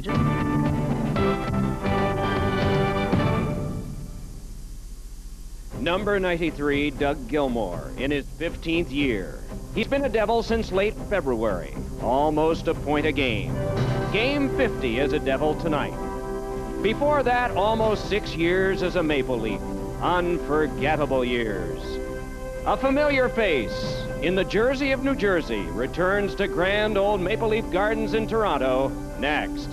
digits. Number 93, Doug Gilmour, in his 15th year. He's been a Devil since late February, almost a point a game. Game 50 as a Devil tonight. Before that, almost 6 years as a Maple Leaf. Unforgettable years. A familiar face in the jersey of New Jersey returns to grand old Maple Leaf Gardens in Toronto next.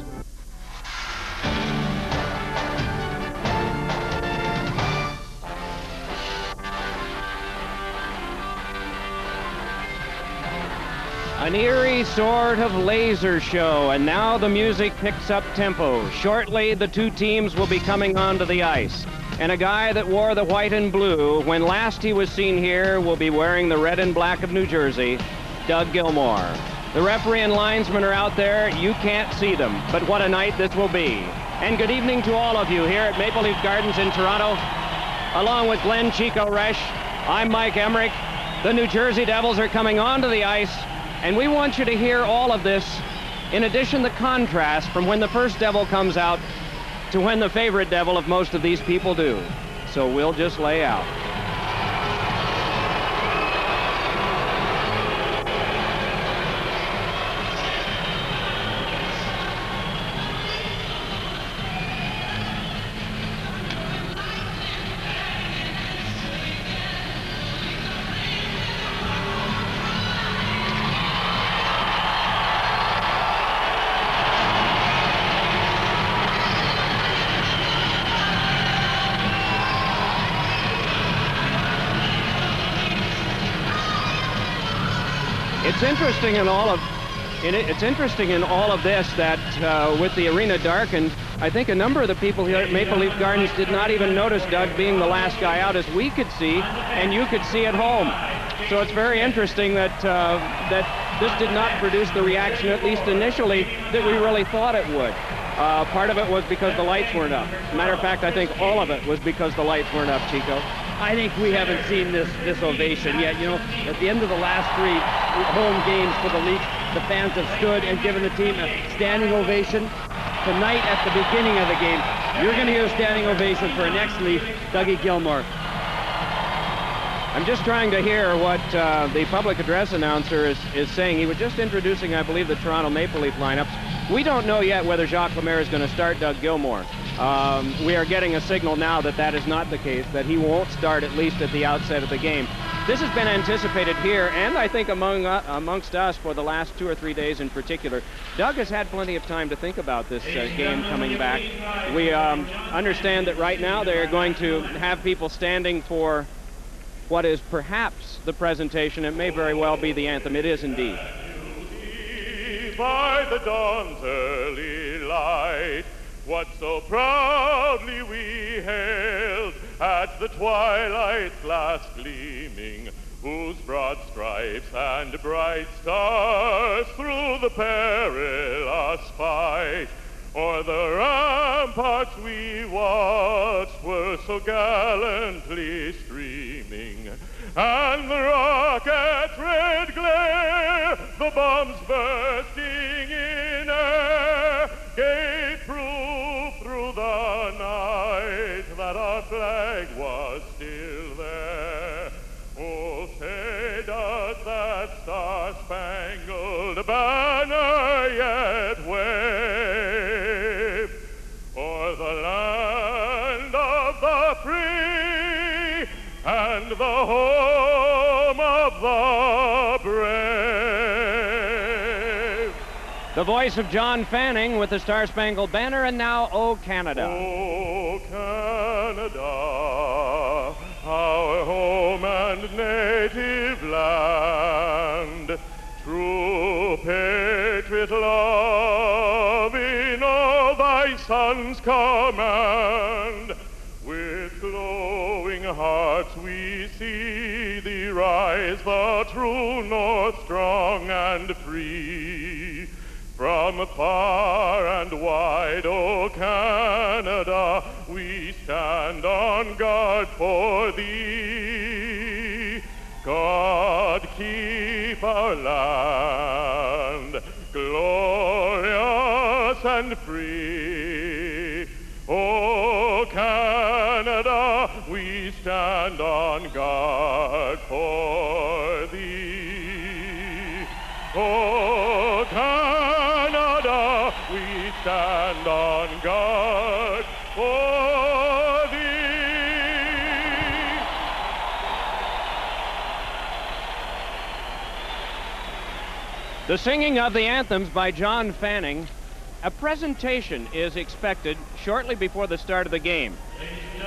An eerie sort of laser show, and now the music picks up tempo. Shortly, the two teams will be coming onto the ice. And a guy that wore the white and blue when last he was seen here will be wearing the red and black of New Jersey, Doug Gilmour. The referee and linesmen are out there. You can't see them, but what a night this will be. And good evening to all of you here at Maple Leaf Gardens in Toronto. Along with Glenn Chico Resch, I'm Mike Emmerich. The New Jersey Devils are coming onto the ice, and we want you to hear all of this. In addition, the contrast from when the first Devil comes out to when the favorite Devil of most of these people do. So we'll just lay out. It's interesting in all of this that with the arena darkened, I think a number of the people here at Maple Leaf Gardens did not even notice Doug being the last guy out, as we could see and you could see at home. So it's very interesting that that this did not produce the reaction, at least initially, that we really thought it would. Part of it was because the lights weren't up. Matter of fact, I think all of it was because the lights weren't up, Chico. I think we haven't seen this ovation yet. You know, at the end of the last 3 home games for the Leafs, the fans have stood and given the team a standing ovation. Tonight, at the beginning of the game, you're going to hear a standing ovation for an ex-Leaf, Dougie Gilmour. I'm just trying to hear what the public address announcer is saying. He was just introducing, I believe, the Toronto Maple Leaf lineups. We don't know yet whether Jacques Lemaire is going to start Doug Gilmour. We are getting a signal now that that is not the case, that he won't start at least at the outset of the game. This has been anticipated here, and I think amongst us for the last 2 or 3 days in particular. Doug has had plenty of time to think about this game coming back. We understand that right now they're going to have people standing for what is perhaps the presentation. It may very well be the anthem. It is indeed. By the dawn's early light, what so proudly we hailed at the twilight's last gleaming, whose broad stripes and bright stars through the perilous fight o'er the ramparts we watched were so gallantly streaming, and the rocket's red glare, the bombs bursting in air, gave proof through the night that our flag was still there. Oh, say does that star-spangled banner yet wave o'er the land of the free and the home of the brave. The voice of John Fanning with the Star-Spangled Banner, and now, O Canada. O Canada, our home and native land, true patriot love in all thy sons command. With glowing hearts we see thee rise, the true North strong and free. From far and wide, O Canada, we stand on guard for thee. God keep our land glorious and free. Oh, Canada, we stand on guard for thee. Oh, Canada, we stand on guard for thee. The singing of the anthems by John Fanning. A presentation is expected shortly before the start of the game.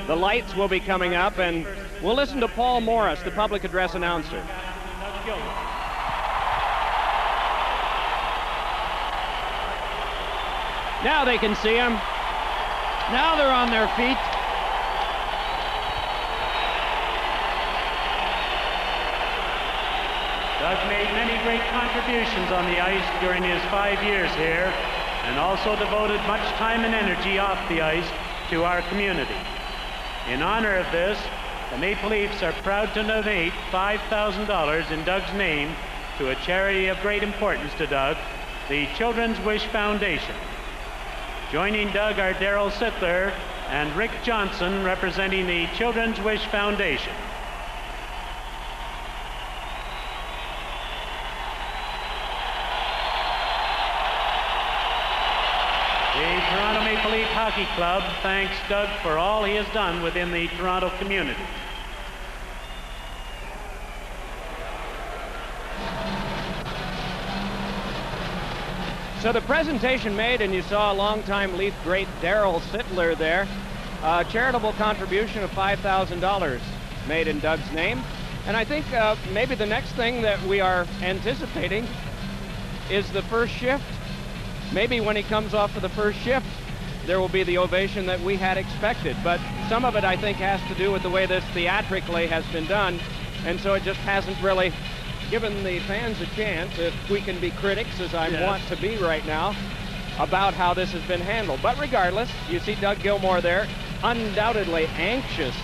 The lights will be coming up, and we'll listen to Paul Morris, the public address announcer. Now they can see him. Now they're on their feet. Doug made many great contributions on the ice during his 5 years here, and also devoted much time and energy off the ice to our community. In honor of this, the Maple Leafs are proud to donate $5,000 in Doug's name to a charity of great importance to Doug, the Children's Wish Foundation. Joining Doug are Darryl Sittler and Rick Johnson, representing the Children's Wish Foundation. The Toronto Maple Leaf Hockey Club thanks Doug for all he has done within the Toronto community. So the presentation made, and you saw a longtime Leaf great Darryl Sittler there. A charitable contribution of $5,000 made in Doug's name. And I think maybe the next thing that we are anticipating is the first shift. Maybe when he comes off for the first shift, there will be the ovation that we had expected. But some of it, I think, has to do with the way this theatrically has been done. And so it just hasn't really given the fans a chance, if we can be critics, as I want to be right now, about how this has been handled. But regardless, you see Doug Gilmour there, undoubtedly anxious